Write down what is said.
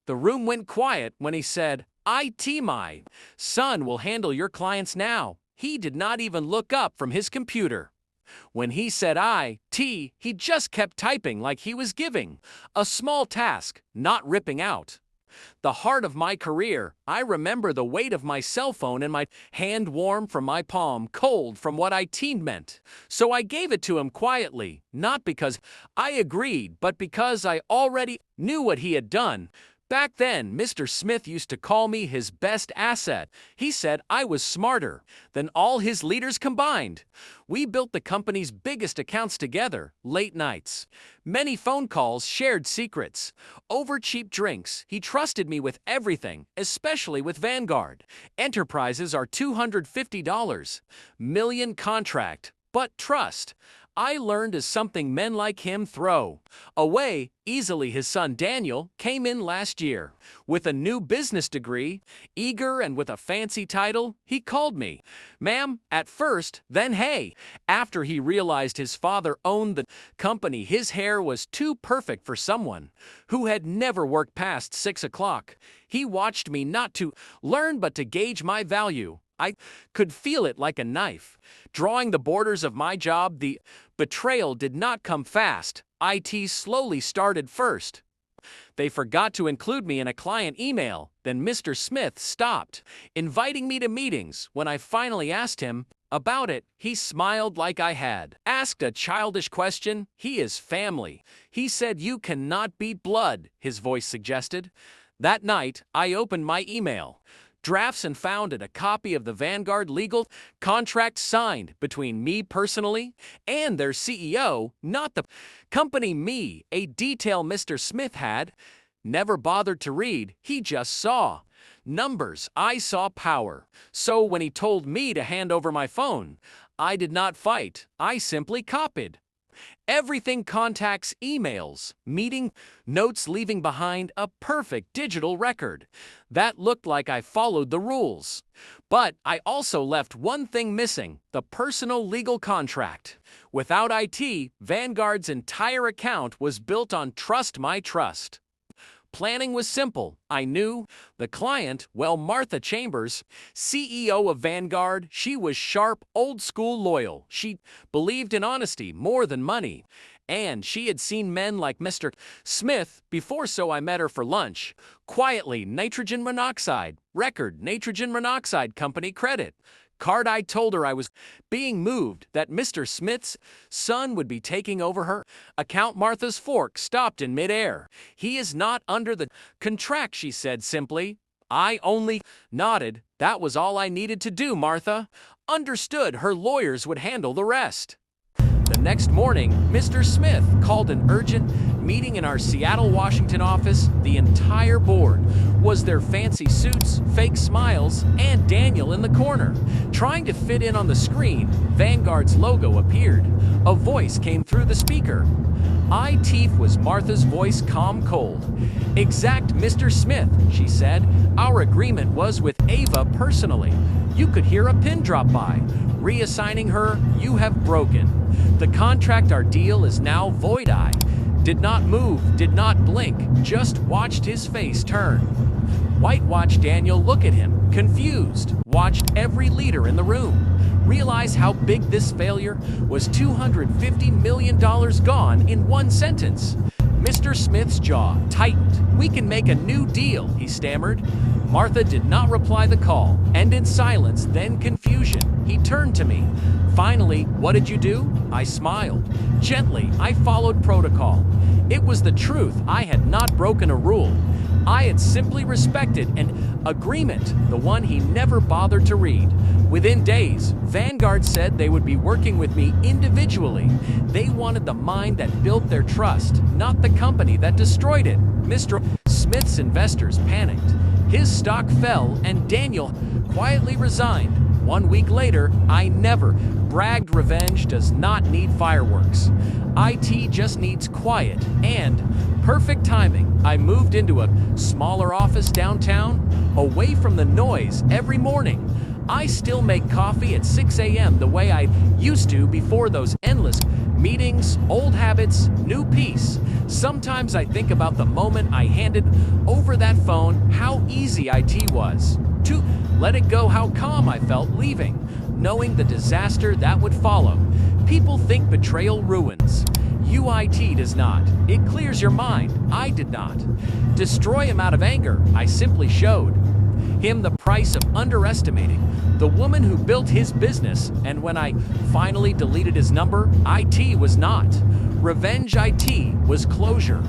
The room went quiet when he said, "IT, my son will handle your clients now." He did not even look up from his computer. When he said IT, he just kept typing like he was giving a small task, not ripping out. The heart of my career, I remember the weight of my cell phone in my hand, warm from my palm, cold from what IT meant. So I gave it to him quietly, not because I agreed, but because I already knew what he had done. Back then, Mr. Smith used to call me his best asset. He said I was smarter than all his leaders combined. We built the company's biggest accounts together, late nights. Many phone calls, shared secrets. Over cheap drinks, he trusted me with everything, especially with Vanguard. Enterprises are $250 million contract, but trust, I learned, is something men like him throw away easily. His son Daniel came in last year with a new business degree, eager and with a fancy title. He called me ma'am at first, then hey. After he realized his father owned the company, his hair was too perfect for someone who had never worked past 6 o'clock. He watched me not to learn but to gauge my value. I could feel it like a knife, drawing the borders of my job. The betrayal did not come fast. IT slowly started first. They forgot to include me in a client email. Then Mr. Smith stopped inviting me to meetings. When I finally asked him about it, he smiled like I had asked a childish question. He is family. He said, "You cannot be blood," his voice suggested. That night, I opened my email drafts and found it a copy of the Vanguard legal contract signed between me personally and their CEO, not the company. Me, a detail Mr. Smith had never bothered to read. He just saw numbers. I saw power. So when he told me to hand over my phone, I did not fight. I simply copied everything: contacts, emails, meeting notes, leaving behind a perfect digital record that looked like I followed the rules. But I also left one thing missing: the personal legal contract. Without IT, Vanguard's entire account was built on trust. My trust planning was simple. I knew the client well. Martha Chambers, CEO of Vanguard. She was sharp, old-school, loyal. She believed in honesty more than money. And she had seen men like Mr. Smith before, so I met her for lunch. Quietly, nitrogen monoxide, record, nitrogen monoxide company credit card. I told her I was being moved, that Mr. Smith's son would be taking over her account. Martha's fork stopped in midair. "He is not under the contract," she said simply. I only nodded. That was all I needed to do. Martha understood. Her lawyers would handle the rest. The next morning, Mr. Smith called an urgent meeting in our Seattle, Washington office. The entire board was there: fancy suits, fake smiles, and Daniel in the corner, trying to fit in on the screen. Vanguard's logo appeared. A voice came through the speaker. IT was Martha's voice, calm, cold. "Exact, Mr. Smith," she said. "Our agreement was with Ava personally." You could hear a pin drop by. "Reassigning her, you have broken the contract. Our deal is now void." I did not move, did not blink, just watched his face turn white. Watched Daniel look at him, confused. Watched every leader in the room realize how big this failure was. $250 million gone in one sentence. Mr. Smith's jaw tightened. "We can make a new deal," he stammered. Martha did not reply. The call ended. Silence, then confusion. He turned to me. "Finally, what did you do?" I smiled. Gently, I followed protocol. It was the truth. I had not broken a rule. I had simply respected an agreement, the one he never bothered to read. Within days, Vanguard said they would be working with me individually. They wanted the mind that built their trust, not the company that destroyed it. Mr. Smith's investors panicked. His stock fell, and Daniel quietly resigned. 1 week later, I never bragged. Revenge does not need fireworks. IT just needs quiet and perfect timing. I moved into a smaller office downtown, away from the noise. Every morning, I still make coffee at 6 a.m. the way I used to before those endless Meetings, old habits, new peace. Sometimes I think about the moment I handed over that phone, how easy IT was. To let it go, how calm I felt leaving, knowing the disaster that would follow. People think betrayal ruins. UIT does not. It clears your mind. I did not. Destroy him out of anger. I simply showed him the price of underestimating the woman who built his business, and when I finally deleted his number, IT was not. Revenge IT was closure.